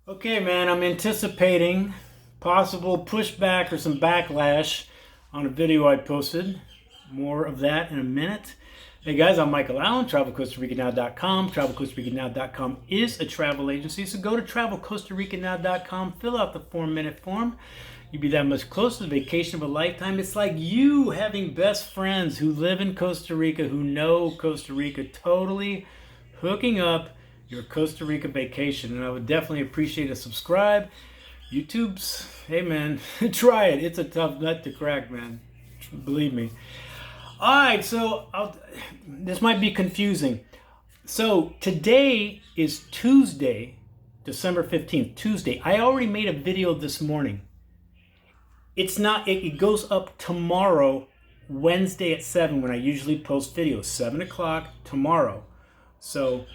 Okay, man, I'm anticipating possible pushback or some backlash on a video I posted. More of that in a minute. Hey guys, I'm Michael Allen, TravelCostaRicaNow.com. TravelCostaRicaNow.com is a travel agency, so go to TravelCostaRicaNow.com, fill out the 4-minute form. You'd be that much closer to the vacation of a lifetime. It's like you having best friends who live in Costa Rica, who know Costa Rica totally, hooking up your Costa Rica vacation. And I would definitely appreciate a subscribe. YouTube's, hey man, try it. It's a tough nut to crack, man. Believe me. All right, so this might be confusing. So today is Tuesday, December 15th, Tuesday. I already made a video this morning. It's not, it goes up tomorrow, Wednesday at 7 when I usually post videos, 7 o'clock tomorrow. So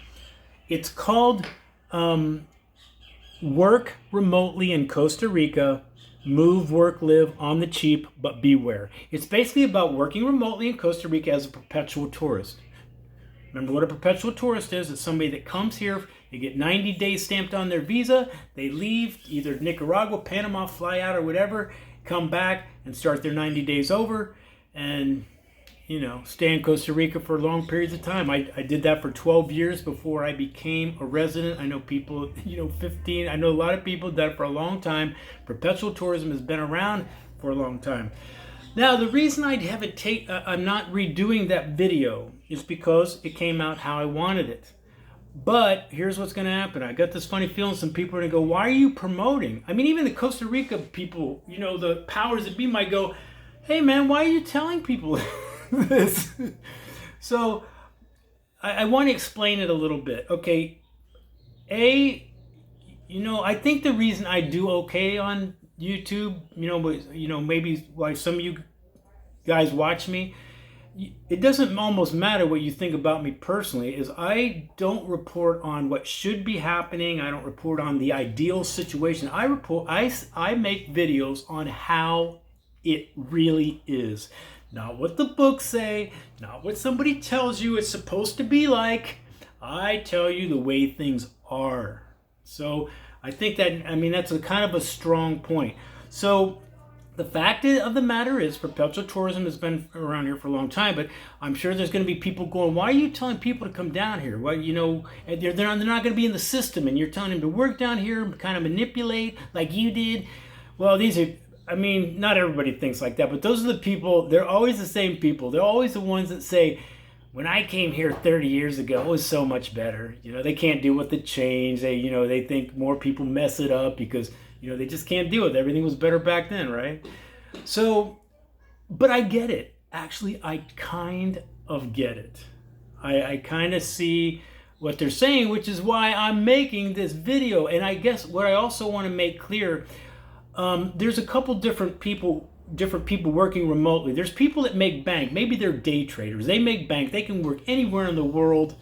it's called Work Remotely in Costa Rica, Move, Work, Live on the Cheap, but Beware. It's basically about working remotely in Costa Rica as a perpetual tourist. Remember what a perpetual tourist is? It's somebody that comes here, they get 90 days stamped on their visa, they leave either Nicaragua, Panama, fly out or whatever, come back and start their 90 days over and, you know, stay in Costa Rica for long periods of time. I did that for 12 years before I became a resident. I know people, 15. I know a lot of people did that for a long time. Perpetual tourism has been around for a long time. Now, the reason I'm not redoing that video is because it came out how I wanted it. But here's what's going to happen. I got this funny feeling some people are going to go, why are you promoting? I mean, even the Costa Rica people, the powers that be might go, hey man, why are you telling people this? So I want to explain it a little bit. Okay. I think the reason I do okay on YouTube, maybe why some of you guys watch me, it doesn't almost matter what you think about me personally, is I don't report on what should be happening. I don't report on the ideal situation. I make videos on how it really is. Not what the books say, not what somebody tells you it's supposed to be like. I tell you the way things are. So I think that's a kind of a strong point. So the fact of the matter is, Perpetual Tourism has been around here for a long time, but I'm sure there's going to be people going, why are you telling people to come down here? Well, they're not going to be in the system, and you're telling them to work down here, kind of manipulate like you did. Well, not everybody thinks like that, but those are the people, they're always the same people. They're always the ones that say, when I came here 30 years ago, it was so much better. They can't deal with the change. They think more people mess it up because they just can't deal with it. Everything was better back then, right? So, but I get it. Actually, I kind of get it. I kind of see what they're saying, which is why I'm making this video. And I guess what I also want to make clear, there's a couple different people working remotely. There's people that make bank. Maybe they're day traders. They make bank. They can work anywhere in the world.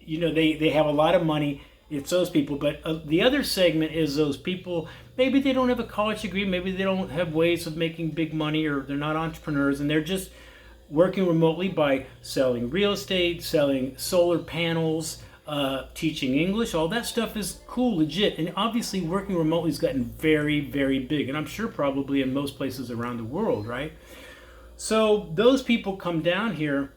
They have a lot of money. It's those people. But the other segment is those people, maybe they don't have a college degree, maybe they don't have ways of making big money, or they're not entrepreneurs, and they're just working remotely by selling real estate, selling solar panels, teaching English. All that stuff is cool, legit. And obviously working remotely has gotten very, very big. And I'm sure probably in most places around the world, right? So those people come down here,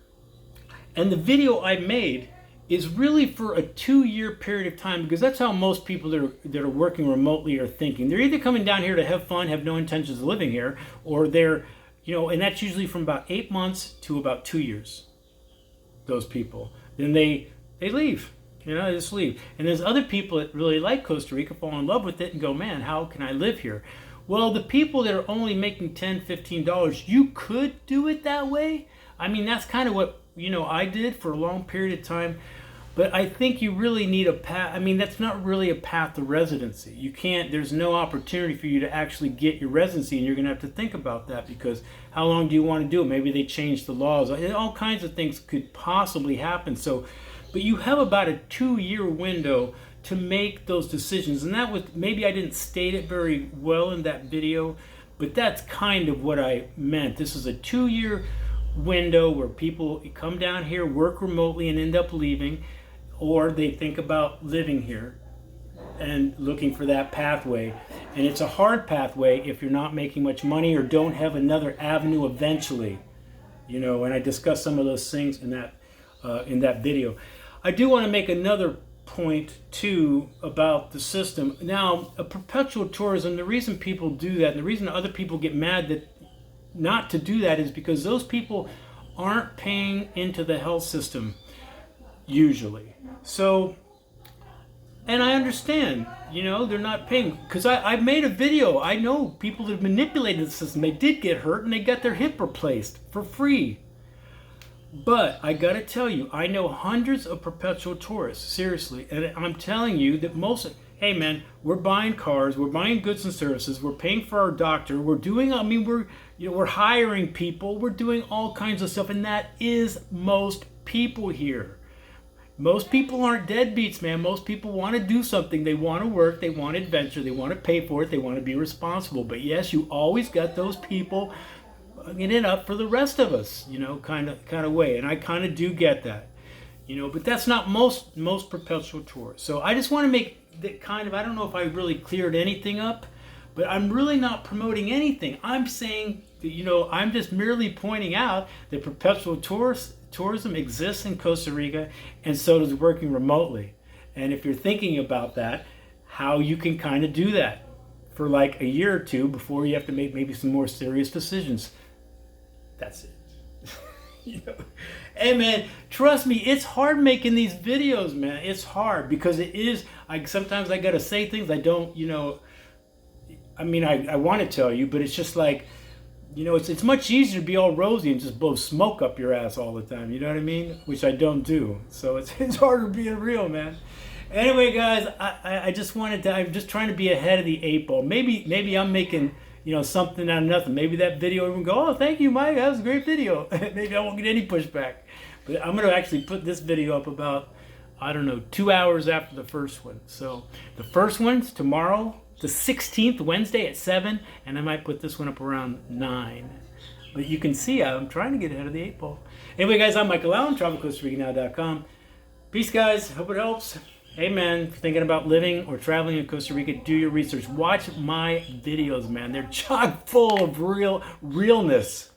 and the video I made is really for a 2-year period of time, because that's how most people that are working remotely are thinking. They're either coming down here to have fun, have no intentions of living here, or they're, and that's usually from about 8 months to about 2 years, those people. Then they leave, they just leave. And there's other people that really like Costa Rica, fall in love with it, and go, man, how can I live here? Well, the people that are only making $10, $15, you could do it that way. I mean, that's kind of what, I did for a long period of time. But I think you really need a path. That's not really a path to residency. There's no opportunity for you to actually get your residency, and you're going to have to think about that, because how long do you want to do it? Maybe they change the laws. All kinds of things could possibly happen. So, but you have about a 2-year window to make those decisions. And that was, maybe I didn't state it very well in that video, but that's kind of what I meant. This is a 2-year window where people come down here, work remotely, and end up leaving, or they think about living here. and looking for that pathway. And it's a hard pathway if you're not making much money or don't have another avenue eventually. And I discussed some of those things in that video. I do want to make another point too about the system. Now, a perpetual tourism, the reason people do that and the reason other people get mad that not to do that is because those people aren't paying into the health system usually. So, and I understand, they're not paying, because I made a video. I know people that have manipulated the system. They did get hurt and they got their hip replaced for free. But I gotta tell you, I know hundreds of perpetual tourists, seriously, and I'm telling you that hey man, we're buying cars, we're buying goods and services, we're paying for our doctor, we're hiring people, we're doing all kinds of stuff, and that is most people here. Most people aren't deadbeats, man. Most people want to do something. They want to work, they want adventure, they want to pay for it, they want to be responsible. But yes, you always got those people fucking it up for the rest of us, kind of way. And I kind of do get that, but that's not most perpetual tourists. So I just want to make that I don't know if I really cleared anything up, but I'm really not promoting anything. I'm saying that, I'm just merely pointing out that perpetual tourism exists in Costa Rica, and so does working remotely. And if you're thinking about that, how you can kind of do that for like a year or two before you have to make maybe some more serious decisions. That's it. Hey man, trust me, it's hard making these videos, man. It's hard because it is. Sometimes I gotta say things I don't. I want to tell you, but it's just like, it's much easier to be all rosy and just blow smoke up your ass all the time. You know what I mean? Which I don't do. So it's harder being real, man. Anyway, guys, I just wanted to. I'm just trying to be ahead of the 8 ball. Maybe I'm making something out of nothing. Maybe that video even go, oh, thank you, Mike. That was a great video. Maybe I won't get any pushback. But I'm going to actually put this video up about, 2 hours after the first one. So the first one's tomorrow, the 16th, Wednesday at 7, and I might put this one up around 9. But you can see I'm trying to get ahead of the 8 ball. Anyway, guys, I'm Michael Allen, TravelCostaRicaNow.com. Peace, guys. Hope it helps. Hey, man, if you're thinking about living or traveling in Costa Rica, do your research. Watch my videos, man. They're chock full of realness.